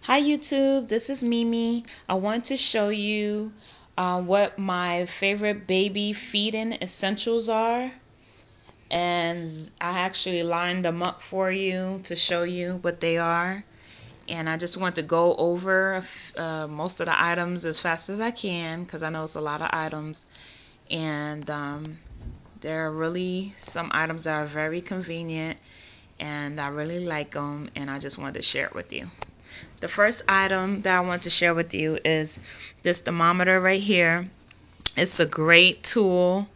Hi YouTube, this is Mimi. I want to show you what my favorite baby feeding essentials are, and I actually lined them up for you to show you what they are. And I just want to go over most of the items as fast as I can because I know it's a lot of items, and there are really some items that are very convenient and I really like them, and I just wanted to share it with you. The first item that I want to share with you is this thermometer right here. It's a great tool.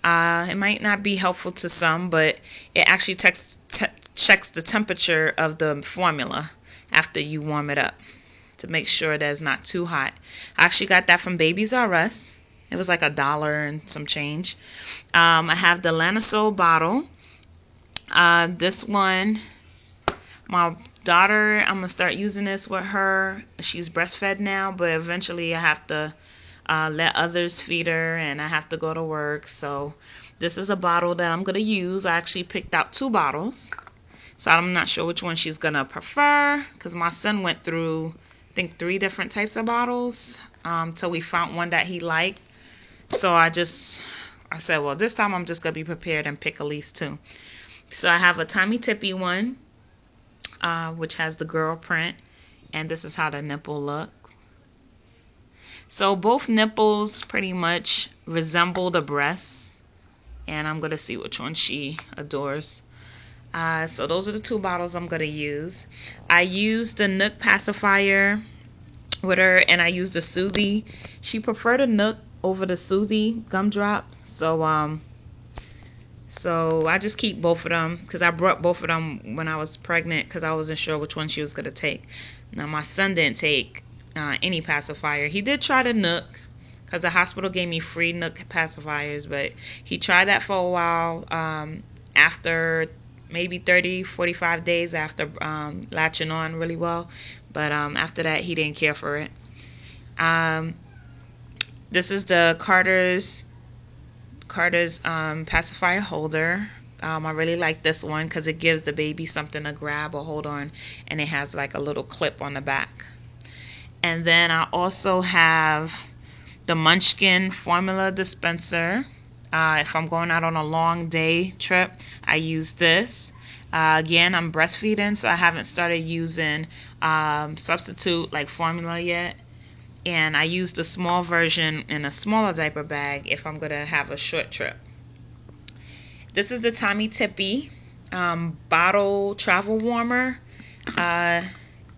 It might not be helpful to some, but it actually checks the temperature of the formula after you warm it up to make sure that it's not too hot. I actually got that from Babies R Us. It was like $1 and some change. I have the Lanisol bottle. This one, my daughter, I'm gonna start using this with her. She's breastfed now, but eventually I have to let others feed her, and I have to go to work. So this is a bottle that I'm gonna use. I actually picked out 2 bottles, so I'm not sure which one she's gonna prefer because my son went through, I think, 3 different types of bottles till we found one that he liked. So I said, well, this time I'm just gonna be prepared and pick at least 2. So I have a Tommy Tippy one, which has the girl print, and this is how the nipple looks. So both nipples pretty much resemble the breasts, and I'm gonna see which one she adores. So those are the 2 bottles I'm gonna use. I used the Nook pacifier with her, and I used the Soothie. She preferred the Nook over the Soothie gumdrops, so I just keep both of them because I brought both of them when I was pregnant because I wasn't sure which one she was going to take. Now, my son didn't take any pacifier. He did try the Nook because the hospital gave me free Nook pacifiers, but he tried that for a while after maybe 30, 45 days after latching on really well. But after that, he didn't care for it. This is the Carter's pacifier holder. I really like this one because it gives the baby something to grab or hold on, and it has like a little clip on the back. And then I also have the Munchkin formula dispenser. If I'm going out on a long day trip, I use this. Again, I'm breastfeeding, so I haven't started using substitute like formula yet. And I use the small version in a smaller diaper bag if I'm going to have a short trip. This is the Tommy Tippy bottle travel warmer.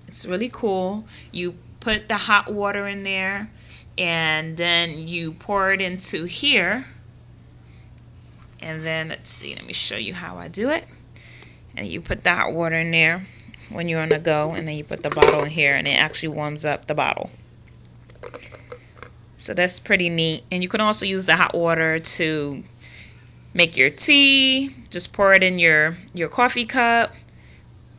It's really cool. You put the hot water in there, and then you pour it into here. And then, let's see, let me show you how I do it. And you put the hot water in there when you're on the go, and then you put the bottle in here, and it actually warms up the bottle. So that's pretty neat. And you can also use the hot water to make your tea. Just pour it in your coffee cup,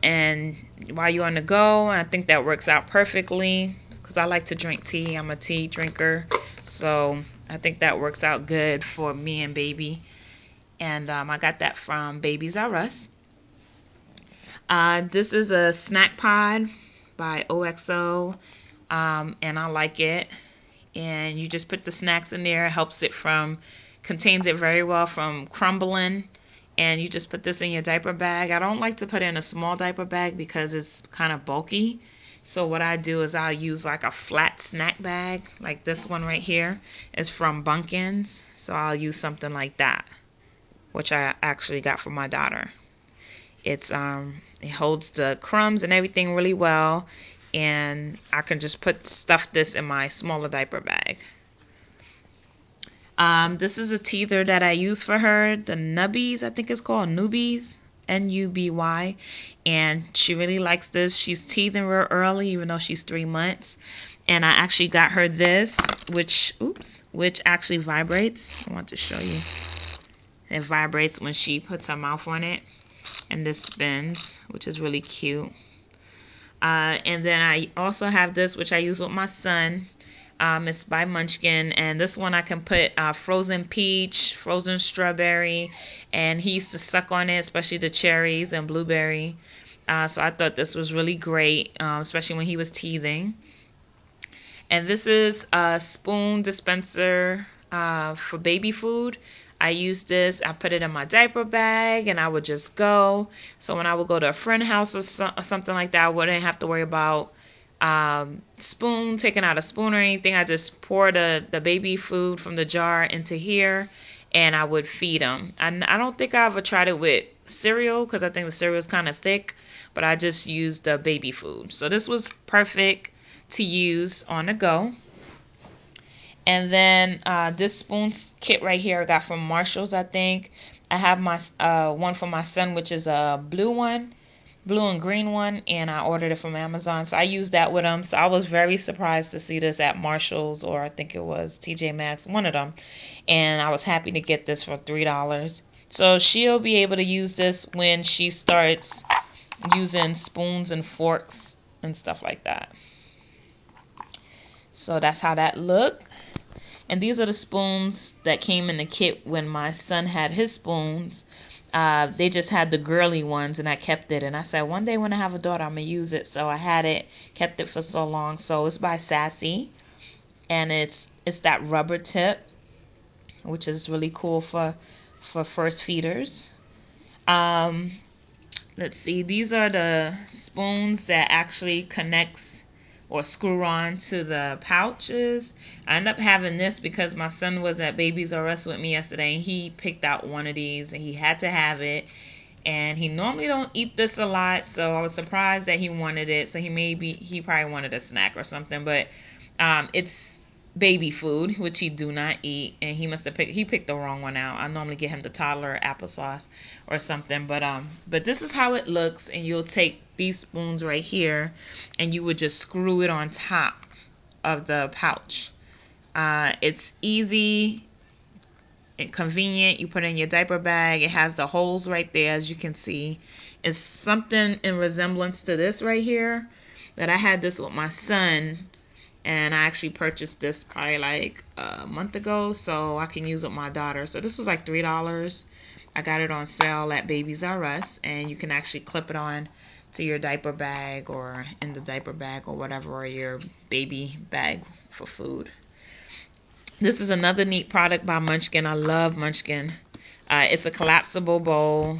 and while you're on the go, I think that works out perfectly because I like to drink tea. I'm a tea drinker, so I think that works out good for me and baby. And I got that from Babies R Us. This is a snack pod by OXO, and I like it. And you just put the snacks in there. It helps it contains it very well from crumbling. And you just put this in your diaper bag. I don't like to put it in a small diaper bag because it's kind of bulky. So what I do is I'll use like a flat snack bag, like this one right here. It's from Bunkins. So I'll use something like that, which I actually got from my daughter. It holds the crumbs and everything really well, and I can just stuff this in my smaller diaper bag. This is a teether that I use for her, the Nubbies, I think it's called Newbies, N-U-B-Y, and she really likes this. She's teething real early, even though she's 3 months, and I actually got her this, which actually vibrates. I want to show you. It vibrates when she puts her mouth on it, and this spins, which is really cute. And then I also have this, which I use with my son. It's by Munchkin, and this one I can put frozen peach, frozen strawberry, and he used to suck on it, especially the cherries and blueberry. So I thought this was really great, especially when he was teething. And this is a spoon dispenser for baby food. I use this, I put it in my diaper bag, and I would just go. So when I would go to a friend's house or something like that, I wouldn't have to worry about taking out a spoon or anything. I just pour the baby food from the jar into here, and I would feed them. And I don't think I ever tried it with cereal because I think the cereal is kind of thick, but I just used the baby food. So this was perfect to use on the go. And then this spoon kit right here I got from Marshall's, I think. I have my one for my son, which is a blue and green one, and I ordered it from Amazon. So I used that with him. So I was very surprised to see this at Marshall's, or I think it was TJ Maxx, one of them. And I was happy to get this for $3. So she'll be able to use this when she starts using spoons and forks and stuff like that. So that's how that looked. And these are the spoons that came in the kit when my son had his spoons. They just had the girly ones, and I kept it. And I said, one day when I have a daughter, I'm going to use it. So I had it, kept it for so long. So it's by Sassy. And it's that rubber tip, which is really cool for first feeders. Let's see. These are the spoons that actually connects or screw on to the pouches. I ended up having this because my son was at Babies R Us with me yesterday, and he picked out one of these, and he had to have it. And he normally don't eat this a lot, so I was surprised that he wanted it. So he probably wanted a snack or something, but it's baby food, which he do not eat, and he picked the wrong one out. I normally get him the toddler applesauce or something, but this is how it looks. And you'll take these spoons right here, and you would just screw it on top of the pouch. It's easy and convenient. You put it in your diaper bag. It has the holes right there, as you can see. It's something in resemblance to this right here, that I had this with my son. And I actually purchased this probably like a month ago, so I can use it with my daughter. So this was like $3. I got it on sale at Babies R Us, and you can actually clip it on to your diaper bag or in the diaper bag or whatever, or your baby bag for food. This is another neat product by Munchkin. I love Munchkin. It's a collapsible bowl.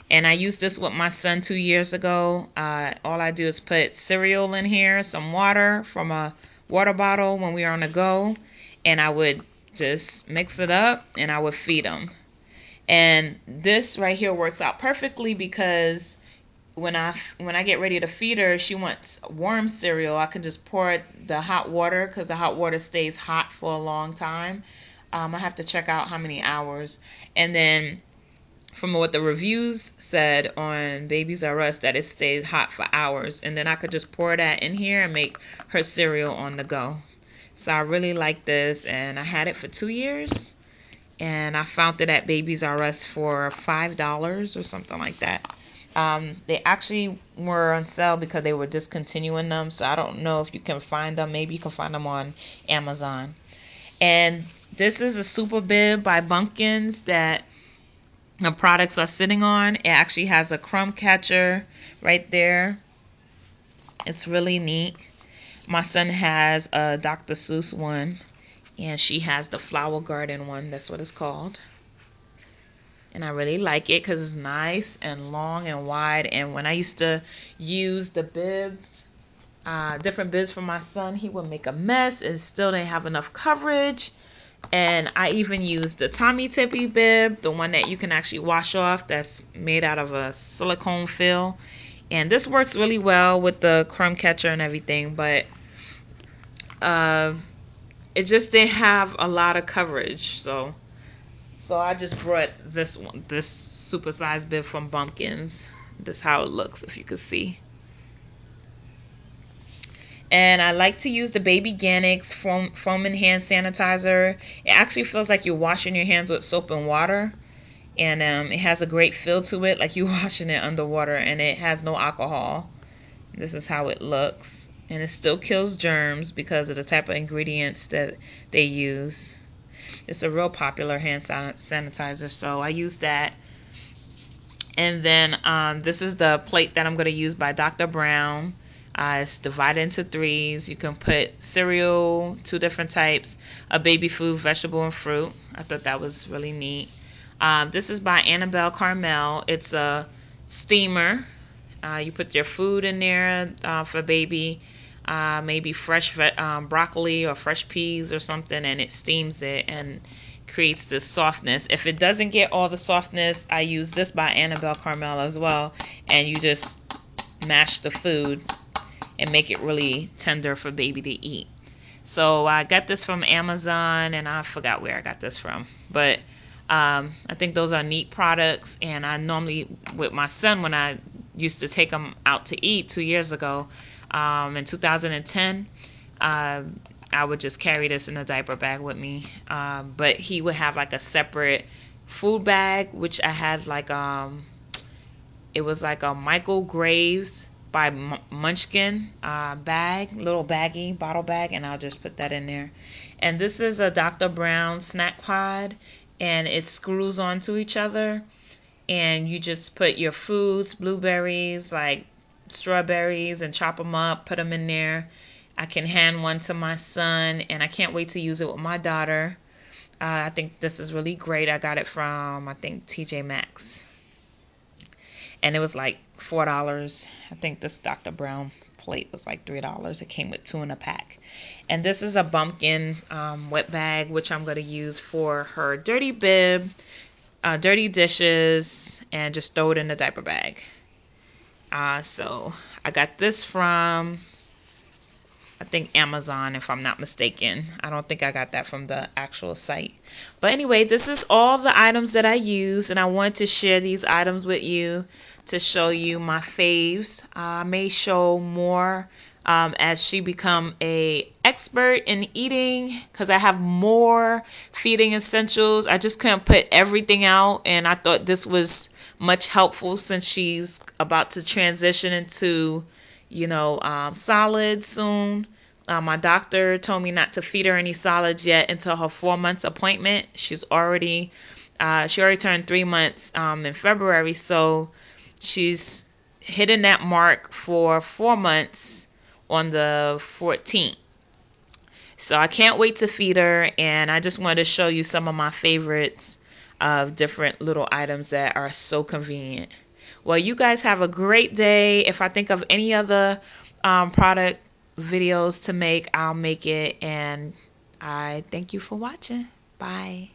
And I used this with my son 2 years ago. All I do is put cereal in here, some water from a water bottle when we are on the go, and I would just mix it up and I would feed them. And this right here works out perfectly because when I get ready to feed her, she wants warm cereal. I can just pour the hot water, because the hot water stays hot for a long time. I have to check out how many hours. And then from what the reviews said on Babies R Us, that it stays hot for hours. And then I could just pour that in here and make her cereal on the go. So I really like this, and I had it for 2 years. And I found it at Babies R Us for $5 or something like that. They actually were on sale because they were discontinuing them. So I don't know if you can find them. Maybe you can find them on Amazon. And this is a super bib by Bumpkins that the products are sitting on. It actually has a crumb catcher right there. It's really neat. My son has a Dr. Seuss one, and she has the Flower Garden one. That's what it's called. And I really like it because it's nice and long and wide. And when I used to use the bibs, different bibs for my son, he would make a mess and still didn't have enough coverage. And I even used the Tommy Tippy bib, the one that you can actually wash off, that's made out of a silicone fill. And this works really well with the crumb catcher and everything, but it just didn't have a lot of coverage. So I just brought this one, this super-sized bib from Bumpkins. This is how it looks, if you could see. And I like to use the Baby Ganix foam and hand sanitizer. It actually feels like you're washing your hands with soap and water. And it has a great feel to it, like you're washing it underwater. And it has no alcohol. This is how it looks. And it still kills germs because of the type of ingredients that they use. It's a real popular hand sanitizer, so I use that. And then this is the plate that I'm going to use by Dr. Brown. It's divided into threes. You can put cereal, 2 different types, a baby food, vegetable, and fruit. I thought that was really neat. This is by Annabelle Carmel. It's a steamer. You put your food in there for baby, maybe fresh broccoli or fresh peas or something, and it steams it and creates this softness. If it doesn't get all the softness, I use this by Annabelle Carmel as well, and you just mash the food and make it really tender for baby to eat. So I got this from Amazon, and I forgot where I got this from, but I think those are neat products. And I normally, with my son, when I used to take him out to eat 2 years ago, in 2010, I would just carry this in a diaper bag with me. But he would have like a separate food bag, which I had like, it was like a Michael Graves by Munchkin bag, little baggy bottle bag, and I'll just put that in there. And this is a Dr. Brown snack pod, and it screws onto each other, and you just put your foods, blueberries, like strawberries, and chop them up, put them in there. I can hand one to my son, and I can't wait to use it with my daughter. I think this is really great. I got it from, I think, TJ Maxx, and it was like $4. I think this Dr. Brown plate was like $3. It came with 2 in a pack. And this is a bumpkin wet bag, which I'm going to use for her dirty bib, dirty dishes, and just throw it in the diaper bag. So I got this from, I think, Amazon, if I'm not mistaken. I don't think I got that from the actual site. But anyway, this is all the items that I use, and I wanted to share these items with you to show you my faves. I may show more as she become a expert in eating, because I have more feeding essentials. I just couldn't put everything out, and I thought this was much helpful since she's about to transition into, you know, solids soon. My doctor told me not to feed her any solids yet until her 4 months appointment. She already turned 3 months in February, so she's hitting that mark for 4 months on the 14th. So I can't wait to feed her, and I just wanted to show you some of my favorites of different little items that are so convenient. Well, you guys have a great day. If I think of any other product videos to make, I'll make it. And I thank you for watching. Bye.